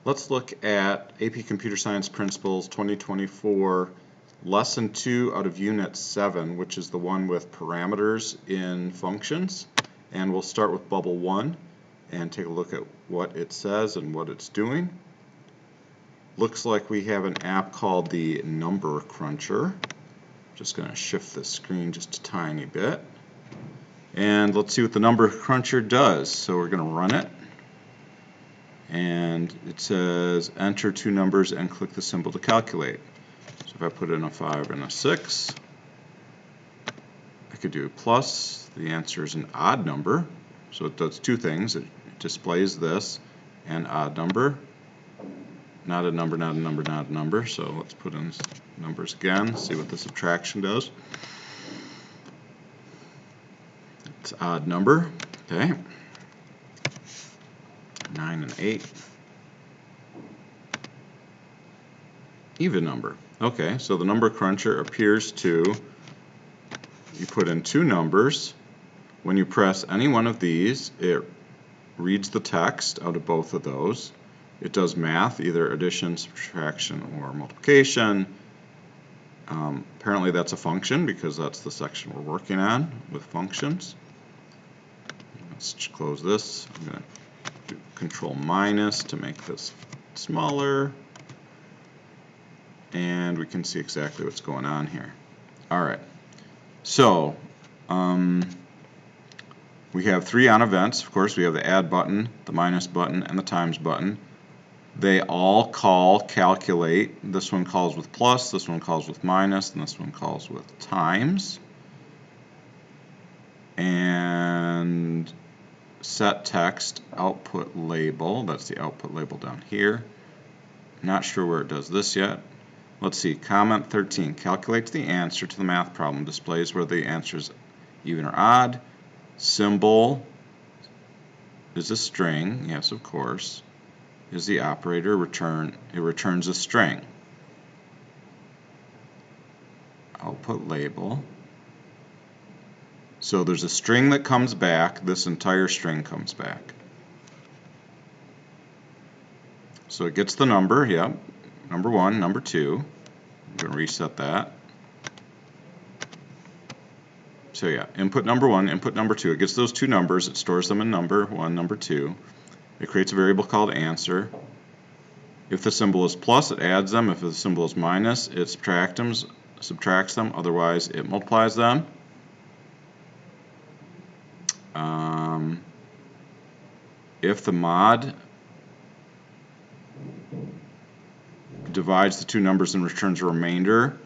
Let's look at AP Computer Science Principles 2024, Lesson 2 out of Unit 7, which is the one with parameters in functions. And we'll start with Bubble 1 and take a look at what it says and what it's doing. Looks like we have an app called the Number Cruncher. Just going to shift the screen just a tiny bit. And let's see what the Number Cruncher does. So we're going to run it. And it says enter two numbers and click the symbol to calculate. So if I put in a 5 and a 6, I could do plus. The answer is an odd number. So it does two things. It displays this and odd number. Not a number, not a number, not a number. So let's put in numbers again, see what the subtraction does. It's odd number. Okay. 9 and 8. Even number. Okay, so the Number Cruncher appears to, you put in two numbers. When you press any one of these, it reads the text out of both of those. It does math, either addition, subtraction, or multiplication. Apparently that's a function because that's the section we're working on with functions. Let's close this. I'm going to do Control minus to make this smaller. And we can see exactly what's going on here. Alright, so we have three on events. Of course, we have the add button, the minus button, and the times button. They all call calculate. This one calls with plus, this one calls with minus, and this one calls with times. And set text output label, that's the output label down here. Not sure where it does this yet. Let's see, comment 13, calculates the answer to the math problem, displays whether the answer is even or odd. Symbol is a string, yes of course. Is the operator, it returns a string. Output label. So there's a string that comes back, this entire string comes back. So it gets the number, yep, number 1, number 2. I'm going to reset that. So yeah, input number 1, input number 2. It gets those two numbers, it stores them in number 1, number 2. It creates a variable called answer. If the symbol is plus, it adds them. If the symbol is minus, it subtracts them. Otherwise, it multiplies them. If the mod divides the two numbers and returns a remainder,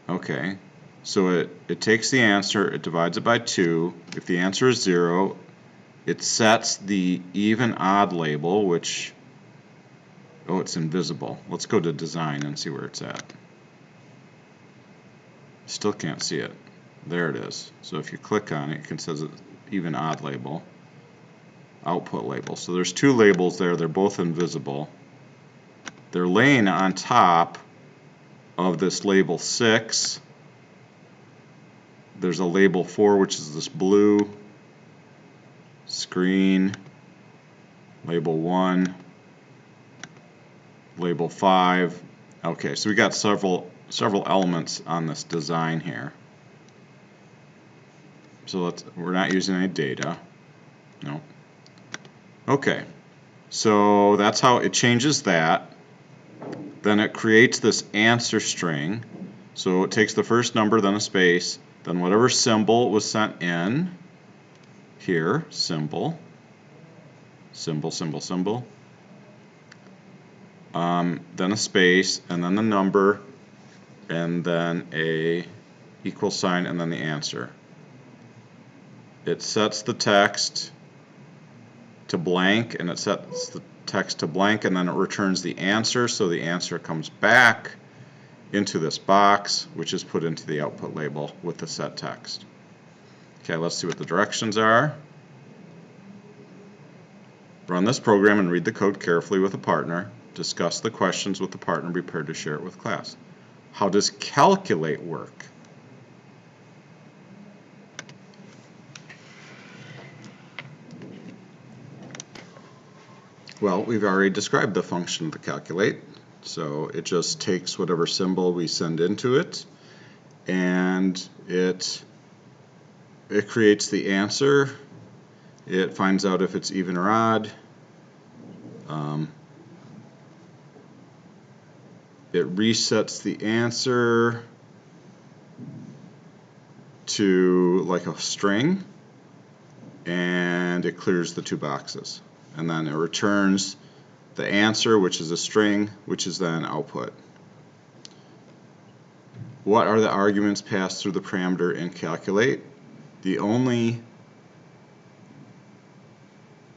okay, so it takes the answer, it divides it by 2. If the answer is 0, it sets the even odd label, which, oh, it's invisible. Let's go to design and see where it's at. Still can't see it. There it is. So if you click on it, it can say even odd label, output label. So there's two labels there. They're both invisible. They're laying on top of this label 6. There's a label 4, which is this blue. Screen, label 1, label 5. Okay, so we got several elements on this design here. So we're not using any data. No. Okay, so that's how it changes that. Then it creates this answer string. So it takes the first number, then a space, then whatever symbol was sent in. Here, symbol, symbol, symbol, symbol, then a space, and then the number, and then a equal sign, and then the answer. It sets the text to blank, and it sets the text to blank, and then it returns the answer, so the answer comes back into this box, which is put into the output label with the set text. Okay, let's see what the directions are. Run this program and read the code carefully with a partner. Discuss the questions with the partner. Be prepared to share it with class. How does calculate work? Well, we've already described the function of the calculate. So it just takes whatever symbol we send into it, and it creates the answer. It finds out if it's even or odd. It resets the answer to like a string, and it clears the two boxes. And then it returns the answer, which is a string, which is then output. What are the arguments passed through the parameter in calculate? The only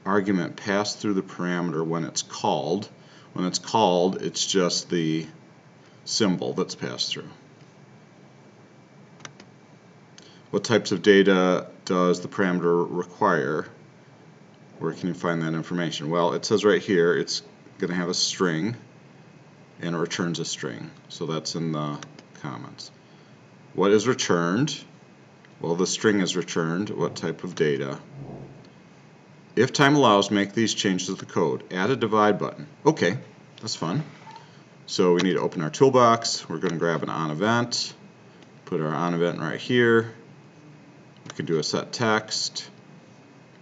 argument passed through the parameter when it's called, it's just the symbol that's passed through. What types of data does the parameter require? Where can you find that information? Well, it says right here it's going to have a string, and it returns a string. So that's in the comments. What is returned? Well, the string is returned. What type of data? If time allows, make these changes to the code. Add a divide button. Okay, that's fun. So we need to open our toolbox. We're going to grab an onEvent, put our onEvent right here. We can do a set text.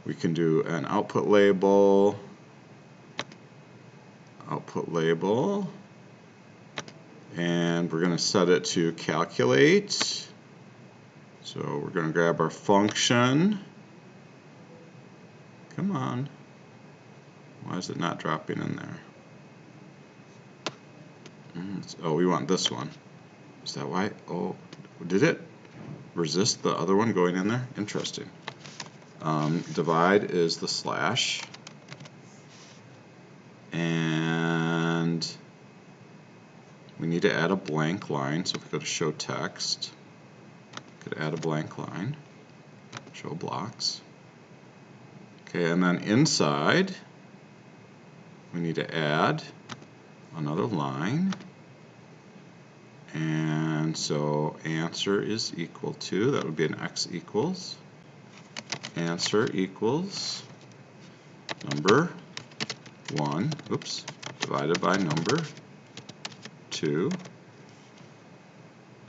We can do an output label, and we're going to set it to calculate. So we're going to grab our function. Come on. Why is it not dropping in there? Oh, we want this one. Is that why? Oh, did it resist the other one going in there? Interesting. Divide is the slash. And we need to add a blank line. So if we go to show text, we could add a blank line. Show blocks. Okay, and then inside, we need to add another line. And so answer is equal to, that would be an x equals, answer equals number 1, oops, divided by number 2.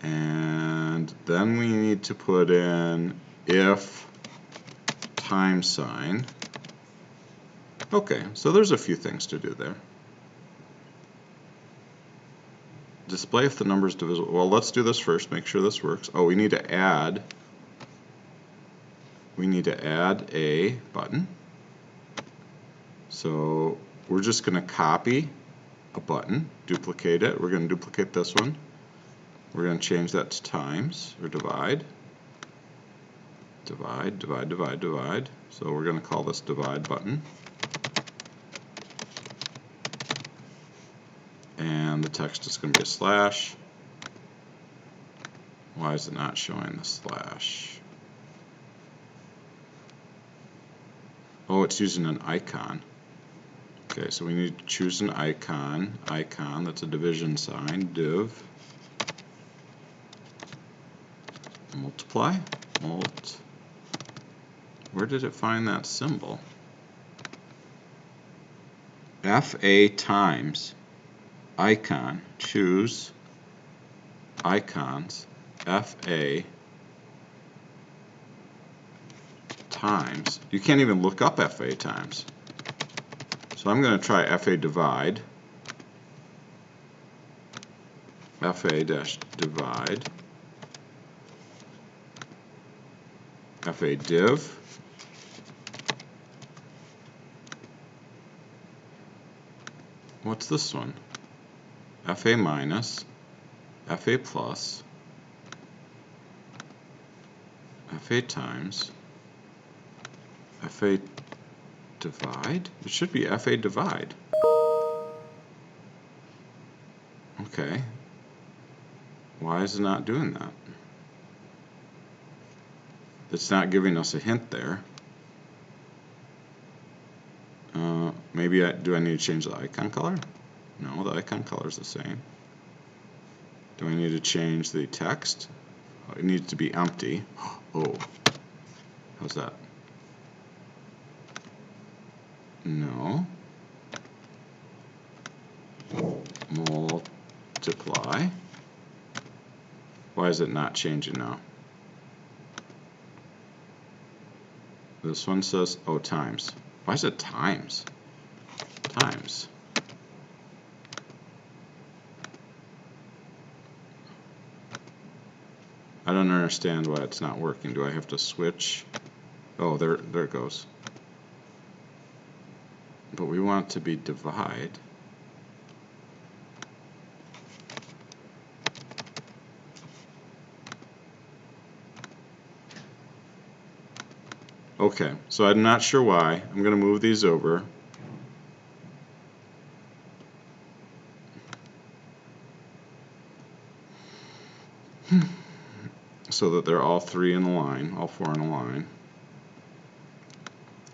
And then we need to put in if time sign. Okay, so there's a few things to do there. Display if the number is divisible. Well, let's do this first, make sure this works. Oh, we need to add a button. So we're just going to copy a button, duplicate it. We're going to duplicate this one. We're going to change that to times, or divide. Divide, divide, divide, divide. So we're going to call this divide button. And the text is going to be a slash. Why is it not showing the slash? Oh, it's using an icon. Okay, so we need to choose an icon. Icon, that's a division sign. Div. Multiply. Where did it find that symbol? FA times. Icon. Choose icons. FA times. You can't even look up FA times. So I'm going to try FA divide. FA dash divide. FA div. What's this one? FA minus, FA plus, FA times, FA divide? It should be FA divide. Okay. Why is it not doing that? It's not giving us a hint there. Maybe do I need to change the icon color? No, the icon color is the same. Do I need to change the text? Oh, it needs to be empty. Oh, how's that? No. multiply. Why is it not changing now? This one says, oh, times. Why is it times? Times. I don't understand why it's not working. Do I have to switch? Oh, there it goes. But we want it to be divide. Okay, so I'm not sure why. I'm going to move these over. So that they're all three in a line, all four in a line.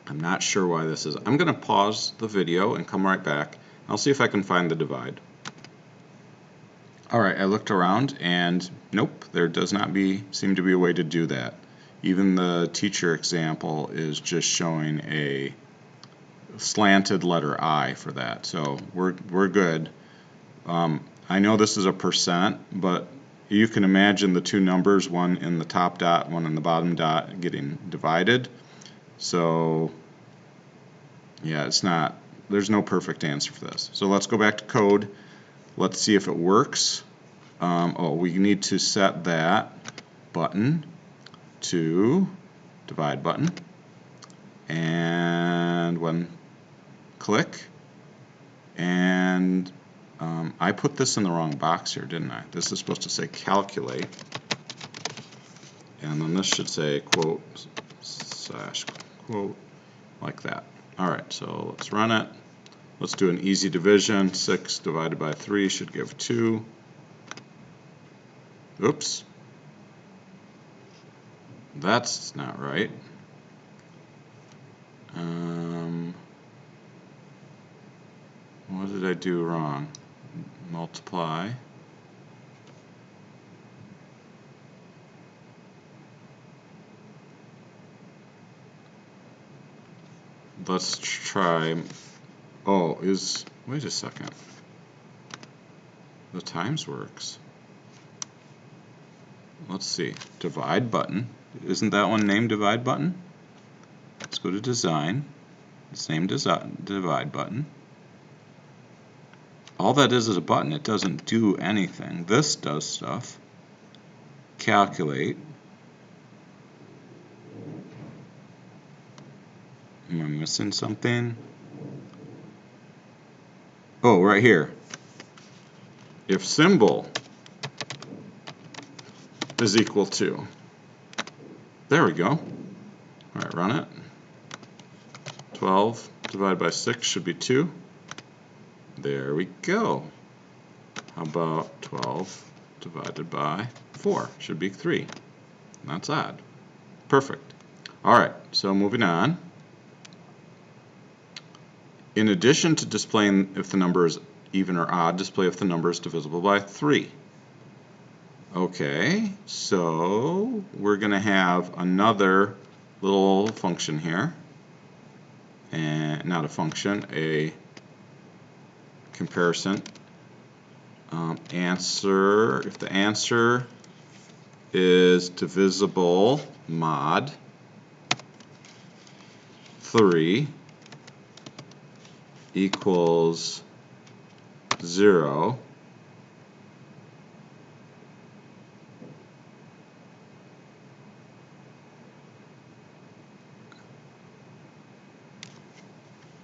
I'm not sure why this is. I'm going to pause the video and come right back. I'll see if I can find the divide. Alright, I looked around and nope, there does not seem to be a way to do that. Even the teacher example is just showing a slanted letter I for that, so we're good. I know this is a percent, but you can imagine the two numbers, one in the top dot, one in the bottom dot, getting divided. So yeah, there's no perfect answer for this. So let's go back to code. Let's see if it works. We need to set that button to divide button, and when click, and I put this in the wrong box here, didn't I? This is supposed to say calculate, and then this should say quote slash quote, like that. Alright, so let's run it. Let's do an easy division. 6 divided by 3 should give 2. Oops. That's not right. What did I do wrong? Multiply. Let's try. Oh, wait a second. The times works. Let's see. Divide button. Isn't that one named divide button? Let's go to design. It's named divide button. All that is a button. It doesn't do anything. This does stuff. Calculate. Am I missing something? Oh, right here. If symbol is equal to. There we go. Alright, run it. 12 divided by 6 should be 2. There we go. How about 12 divided by 4? Should be 3. That's odd. Perfect. Alright, so moving on. In addition to displaying if the number is even or odd, display if the number is divisible by 3. Okay, so we're going to have another little function here. And not a function, a comparison. Answer, if the answer is divisible mod 3 equals 0,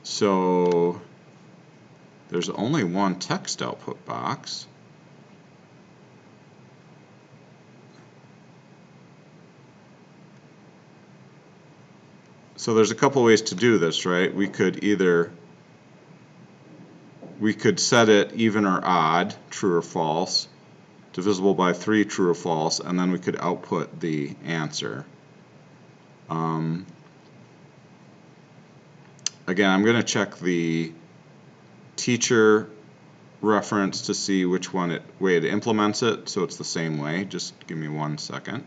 so there's only one text output box. So there's a couple ways to do this, right? We could set it even or odd, true or false, divisible by 3, true or false, and then we could output the answer. Again, I'm going to check the teacher reference to see which way it implements it, so it's the same way. Just give me 1 second.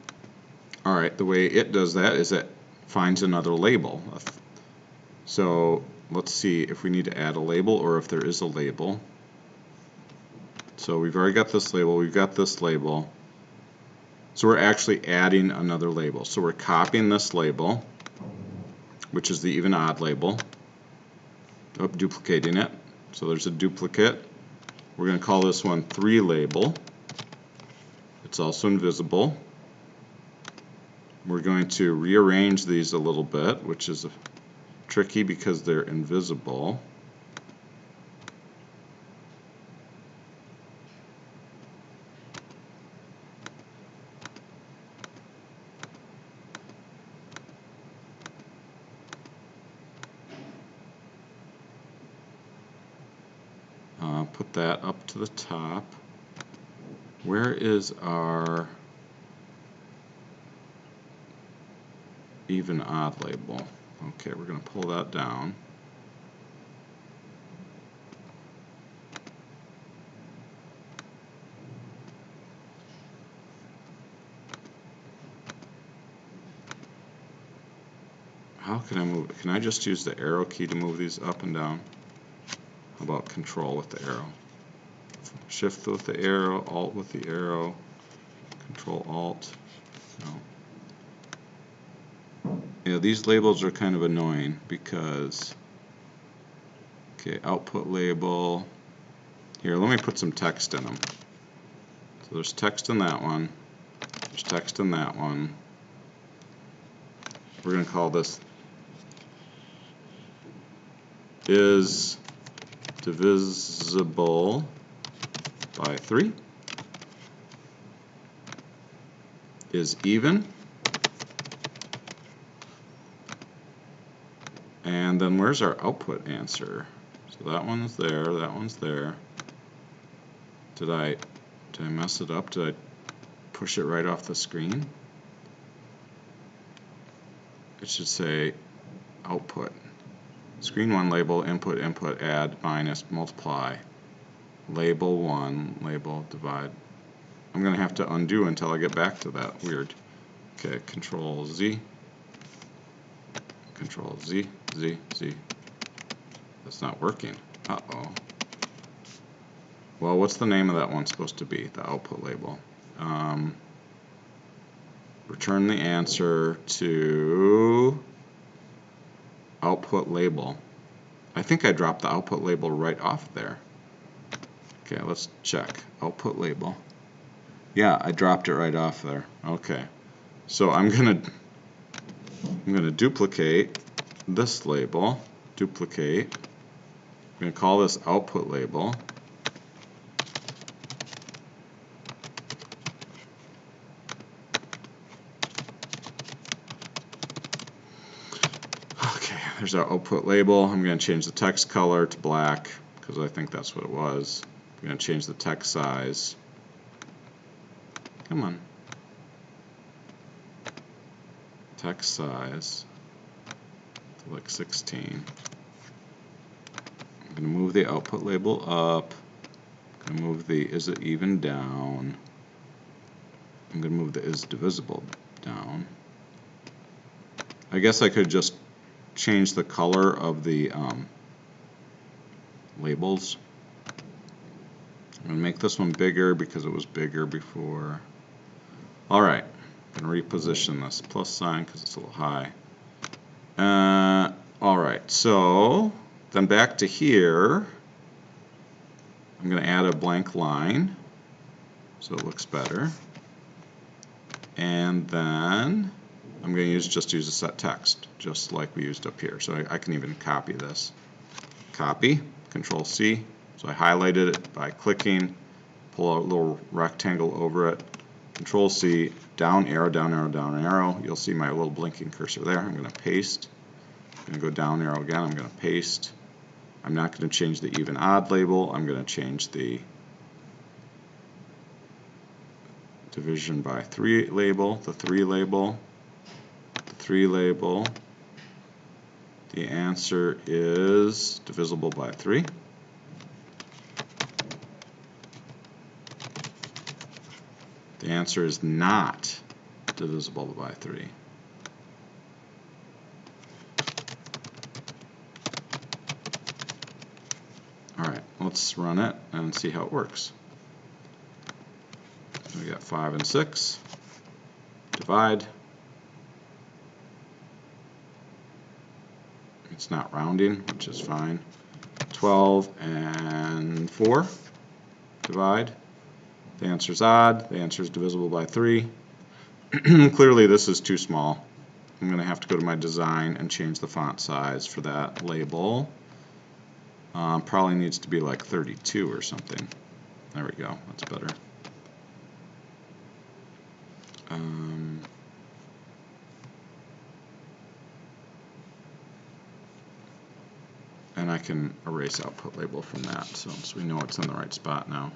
Alright, the way it does that is it finds another label. So let's see if we need to add a label or if there is a label. So we've already got this label, we've got this label. So we're actually adding another label. So we're copying this label, which is the even odd label, duplicating it. So there's a duplicate. We're going to call this one 3 label. It's also invisible. We're going to rearrange these a little bit, which is tricky because they're invisible. Put that up to the top. Where is our even odd label? Okay, we're going to pull that down. How can I move it? Can I just use the arrow key to move these up and down? How about control with the arrow? Shift with the arrow, alt with the arrow, control alt. No. Yeah, these labels are kind of annoying because, okay, output label. Here, let me put some text in them. So there's text in that one. There's text in that one. We're going to call this is divisible by 3, is even, and then where's our output answer? So that one's there, that one's there. Did I mess it up? Did I push it right off the screen? It should say output. Screen 1 label, input, input, add, minus, multiply. Label 1, label, divide. I'm going to have to undo until I get back to that. Weird. Okay, Control Z. Control Z, Z, Z. That's not working. Uh-oh. Well, what's the name of that one supposed to be, the output label? Return the answer to output label. I think I dropped the output label right off there. Okay, let's check. Output label. Yeah, I dropped it right off there. Okay. So I'm gonna duplicate this label. Duplicate. I'm gonna call this output label. There's our output label. I'm going to change the text color to black because I think that's what it was. I'm going to change the text size. Come on. Text size to like 16. I'm going to move the output label up. I'm going to move the is it even down. I'm going to move the is divisible down. I guess I could just change the color of the labels. I'm going to make this one bigger because it was bigger before. Alright, I'm going to reposition this plus sign because it's a little high. Alright, so then back to here, I'm going to add a blank line so it looks better. And then I'm going to just use a set text, just like we used up here. So I can even copy this. Copy, Control C. So I highlighted it by clicking, pull out a little rectangle over it, Control C, down arrow, down arrow, down arrow. You'll see my little blinking cursor there. I'm going to paste. I'm going to go down arrow again. I'm going to paste. I'm not going to change the even odd label. I'm going to change the division by 3 label, the 3 label. 3 label. The answer is divisible by 3. The answer is not divisible by 3. Alright, let's run it and see how it works. So we got 5 and 6. Divide. It's not rounding, which is fine. 12 and 4. Divide. The answer is odd. The answer is divisible by 3. Clearly this is too small. I'm going to have to go to my design and change the font size for that label. Probably needs to be like 32 or something. There we go. That's better. And I can erase output label from that, so we know it's in the right spot now.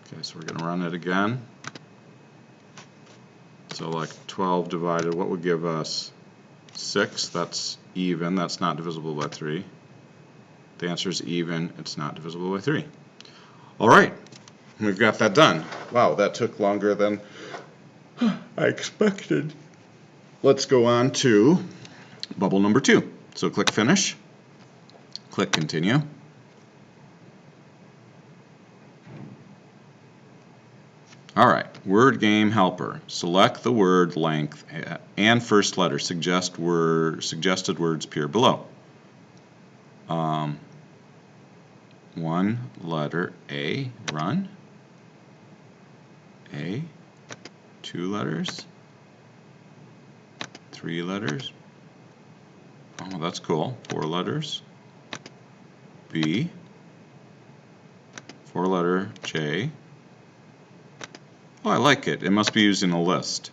Okay, so we're going to run it again. So like 12 divided, what would give us 6? That's even. That's not divisible by 3. The answer is even. It's not divisible by 3. All right, we've got that done. Wow, that took longer than I expected. Let's go on to bubble number 2. So click Finish. Click Continue. All right, word game helper. Select the word length and first letter. Suggested words appear below. One letter A, run. A. 2 letters. 3 letters. Oh, that's cool. 4 letters. B. 4 letter J. Oh, I like it. It must be used in a list.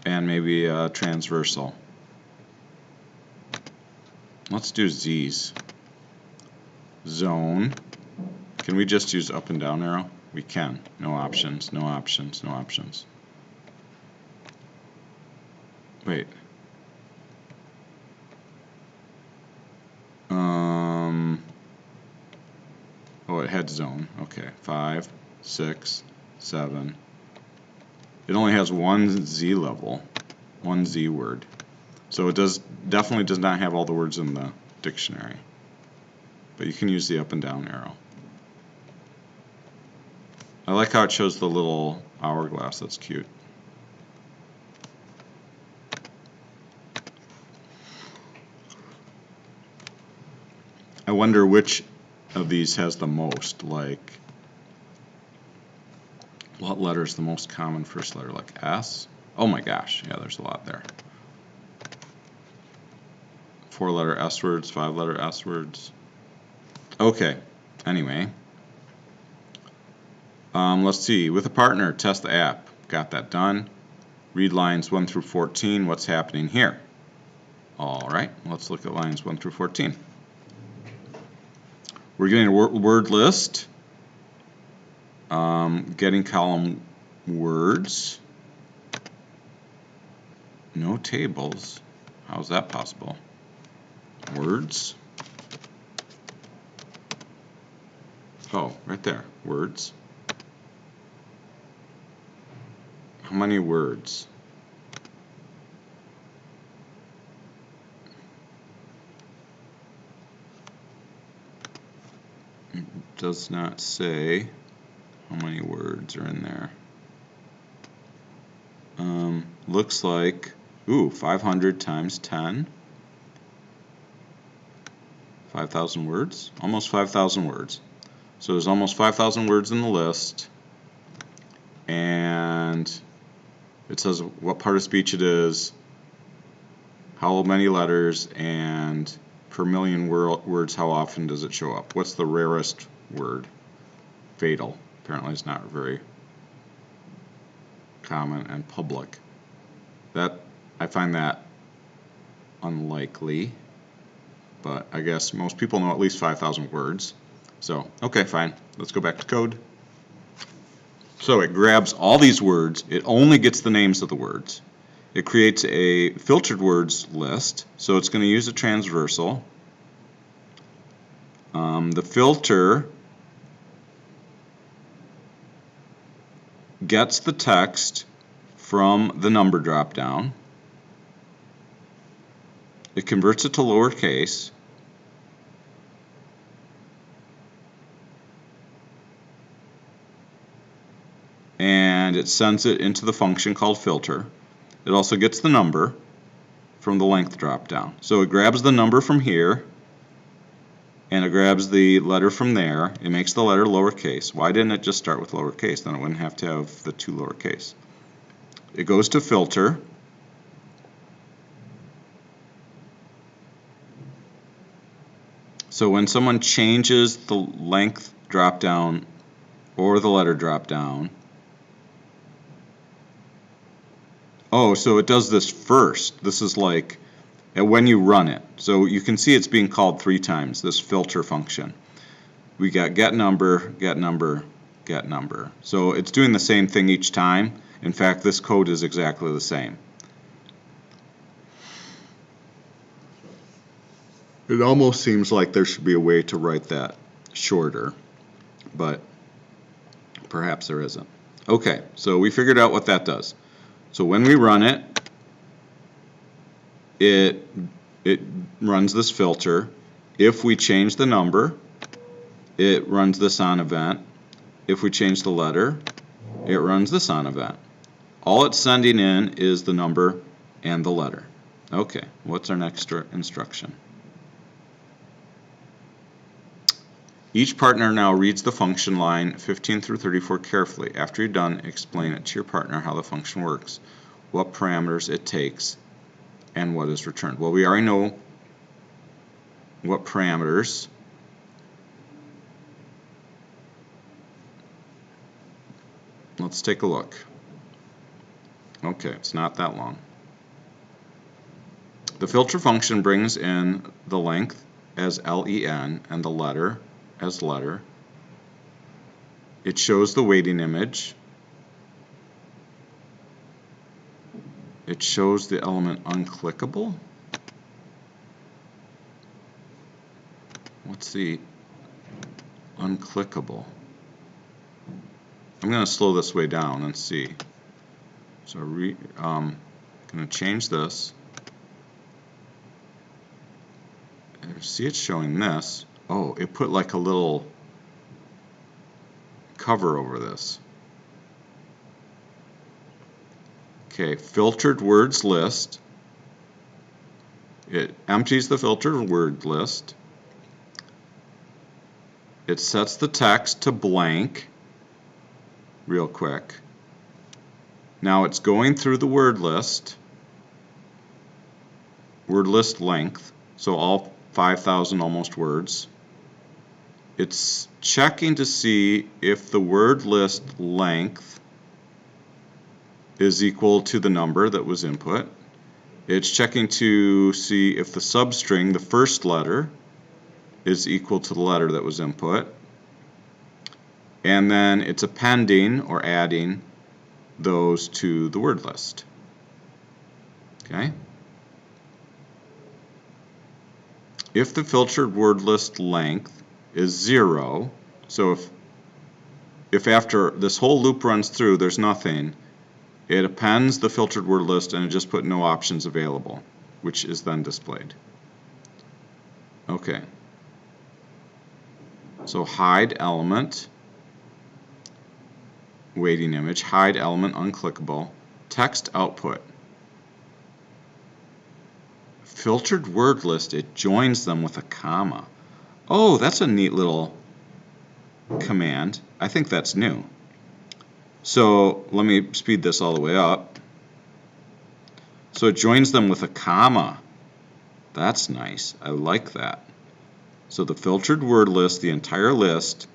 And maybe transversal. Let's do Z's. Zone. Can we just use up and down arrow? We can. No options, no options, no options. Wait. Oh, it had zone. Okay. 5, 6, 7. It only has one Z level, one Z word. So it definitely does not have all the words in the dictionary. But you can use the up and down arrow. I like how it shows the little hourglass. That's cute. I wonder which of these has the most, like, what letter is the most common first letter, like S? Oh my gosh, yeah, there's a lot there. 4-letter S words, 5-letter S words. Okay, anyway. Let's see, with a partner, test the app. Got that done. Read lines 1 through 14, what's happening here? All right, let's look at lines 1 through 14. We're getting a word list, getting column words, no tables. How is that possible? Words. Oh, right there, words. How many words? It does not say how many words are in there. Looks like, 500 times 10. 5,000 words? Almost 5,000 words. So there's almost 5,000 words in the list. And it says what part of speech it is, how many letters, and per million words, how often does it show up? What's the rarest word? Fatal. Apparently it's not very common and public. I find that unlikely, but I guess most people know at least 5,000 words. So, okay, fine. Let's go back to code. So it grabs all these words. It only gets the names of the words. It creates a filtered words list, so it's going to use a transversal. The filter gets the text from the number dropdown. It converts it to lowercase. and it sends it into the function called filter. It also gets the number from the length dropdown. So it grabs the number from here, and it grabs the letter from there. It makes the letter lowercase. Why didn't it just start with lowercase? Then it wouldn't have to have the two lowercase. It goes to filter. So when someone changes the length dropdown or the letter dropdown, oh, so it does this first. This is like when you run it. So you can see it's being called 3 times, this filter function. We got get number, get number, get number. So it's doing the same thing each time. In fact, this code is exactly the same. It almost seems like there should be a way to write that shorter, but perhaps there isn't. Okay, so we figured out what that does. So when we run it, it runs this filter. If we change the number, it runs this on event. If we change the letter, it runs this on event. All it's sending in is the number and the letter. Okay, what's our next instruction? Each partner now reads the function line 15 through 34 carefully. After you're done, explain it to your partner how the function works, what parameters it takes, and what is returned. Well, we already know what parameters. Let's take a look. Okay, it's not that long. The filter function brings in the length as len and the letter as letter. It shows the weighting image. It shows the element unclickable. What's the unclickable? I'm going to slow this way down and see. So I'm going to change this. See, it's showing this. Oh, it put like a little cover over this. Okay, filtered words list. It empties the filtered word list. It sets the text to blank real quick. Now it's going through the word list length, so all 5,000 almost words. It's checking to see if the word list length is equal to the number that was input. It's checking to see if the substring, the first letter, is equal to the letter that was input. And then it's appending or adding those to the word list. Okay? If the filtered word list length is 0, so if after this whole loop runs through there's nothing, it appends the filtered word list and it just put no options available, which is then displayed. Okay. So hide element, weighting image, hide element unclickable, text output. Filtered word list, it joins them with a comma. Oh, that's a neat little command. I think that's new. So let me speed this all the way up. So it joins them with a comma. That's nice. I like that. So the filtered word list, the entire list,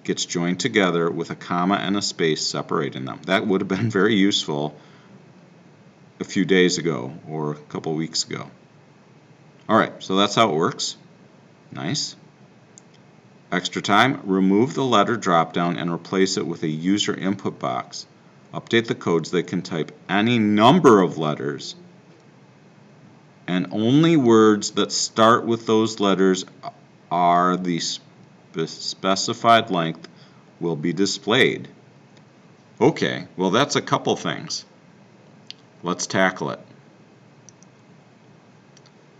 gets joined together with a comma and a space separating them. That would have been very useful a few days ago or a couple weeks ago. Alright, so that's how it works. Nice. Extra time, remove the letter dropdown and replace it with a user input box. Update the codes. They can type any number of letters, and only words that start with those letters are the specified length will be displayed. Okay, well that's a couple things. Let's tackle it.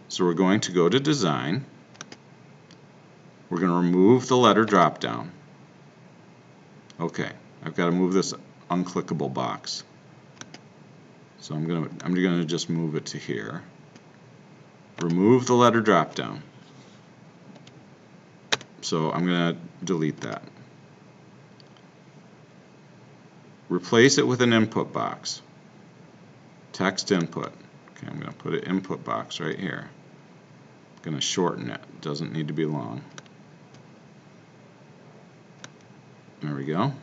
So we're going to go to Design. We're going to remove the letter dropdown. Okay, I've got to move this unclickable box. So I'm gonna just move it to here. Remove the letter drop down. So I'm gonna delete that. Replace it with an input box. Text input. Okay, I'm gonna put an input box right here. I'm gonna shorten it. It doesn't need to be long. There we go.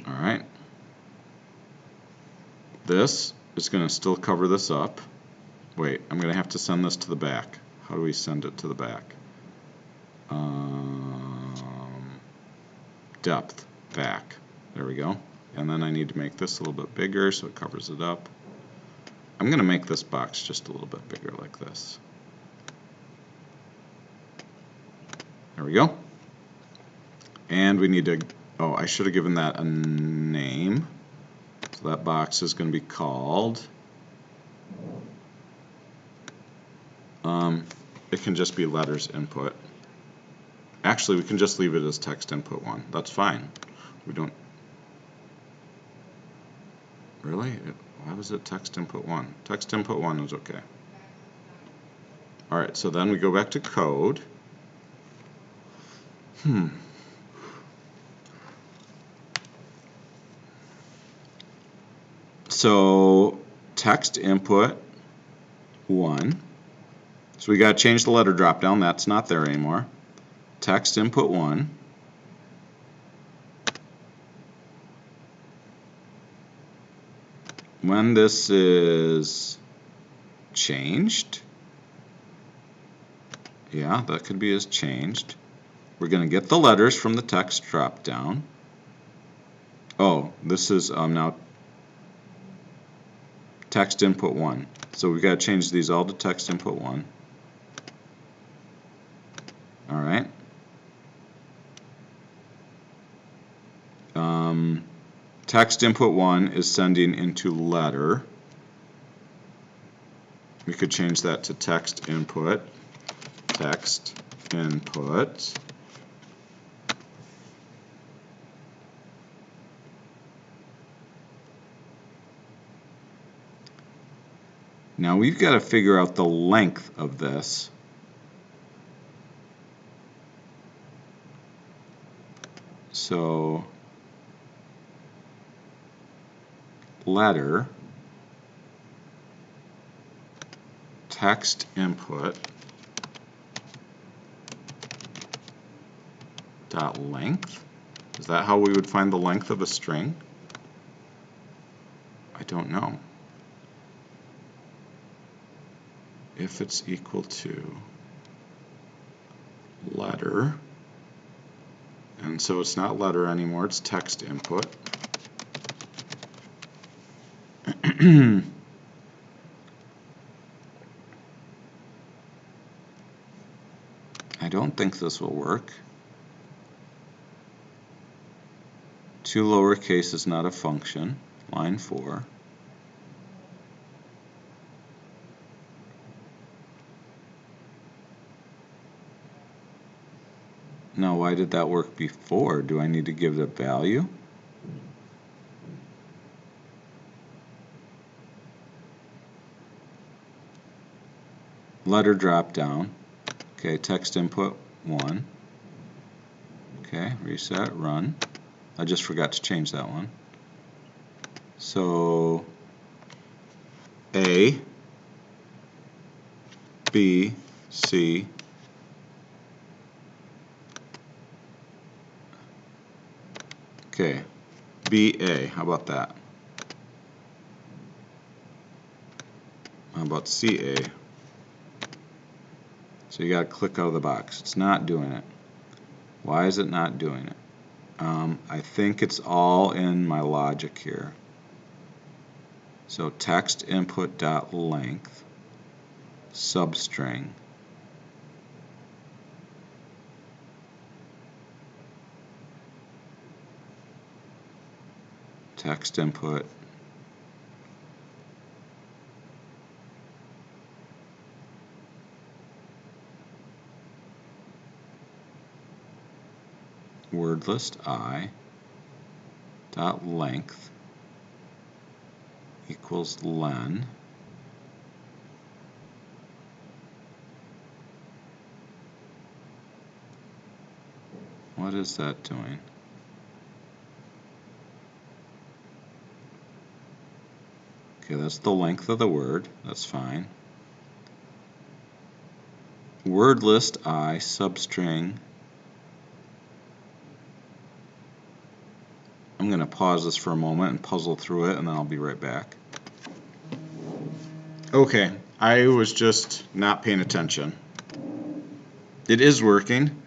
Alright. This is going to still cover this up. Wait, I'm going to have to send this to the back. How do we send it to the back? Depth, back. There we go. And then I need to make this a little bit bigger so it covers it up. I'm going to make this box just a little bit bigger like this. There we go. And we need to, oh, I should have given that a name. So that box is going to be called, it can just be letters input. Actually, we can just leave it as text input 1. That's fine. We don't, really? Why was it text input 1? Text input 1 is okay. Alright, so then we go back to code. So text input 1. So we got to change the letter drop down. That's not there anymore. Text input 1. When this is changed, yeah, that could be as changed. We're going to get the letters from the text drop down. Oh, this is now text input 1. So we've got to change these all to text input 1. Alright. Text input 1 is sending into letter. We could change that to text input. Text input. Now we've got to figure out the length of this. So letter text input dot length. Is that how we would find the length of a string? I don't know. If it's equal to letter, and so it's not letter anymore, it's text input. I don't think this will work. 2 lowercase is not a function. Line 4. Now, why did that work before? Do I need to give it a value? Letter drop down. Okay, text input 1. Okay, reset, run. I just forgot to change that one. So A, B, C, okay, BA, how about that? How about CA? So you got to click out of the box. It's not doing it. Why is it not doing it? I think it's all in my logic here. So text input dot length substring text input word list I dot length equals len. What is that doing? Okay, that's the length of the word. That's fine. Word list I substring. I'm going to pause this for a moment and puzzle through it, and then I'll be right back. Okay, I was just not paying attention. It is working.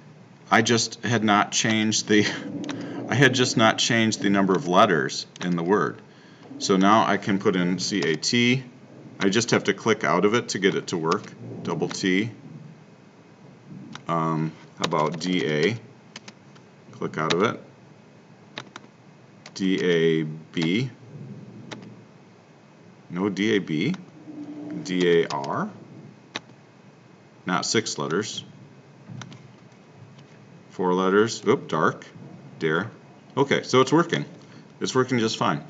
I just had not changed the number of letters in the word. So now I can put in CAT. I just have to click out of it to get it to work. Double T. How about DA? Click out of it. DAB. No DAB. DAR. Not 6 letters. 4 letters. Oop, dark. Dare. Okay, so it's working. It's working just fine.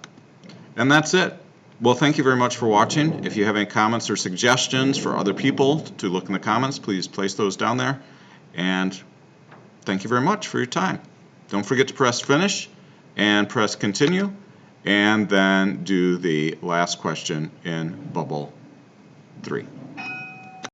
And that's it. Well, thank you very much for watching. If you have any comments or suggestions for other people to look in the comments, please place those down there. And thank you very much for your time. Don't forget to press finish and press continue, and then do the last question in bubble 3.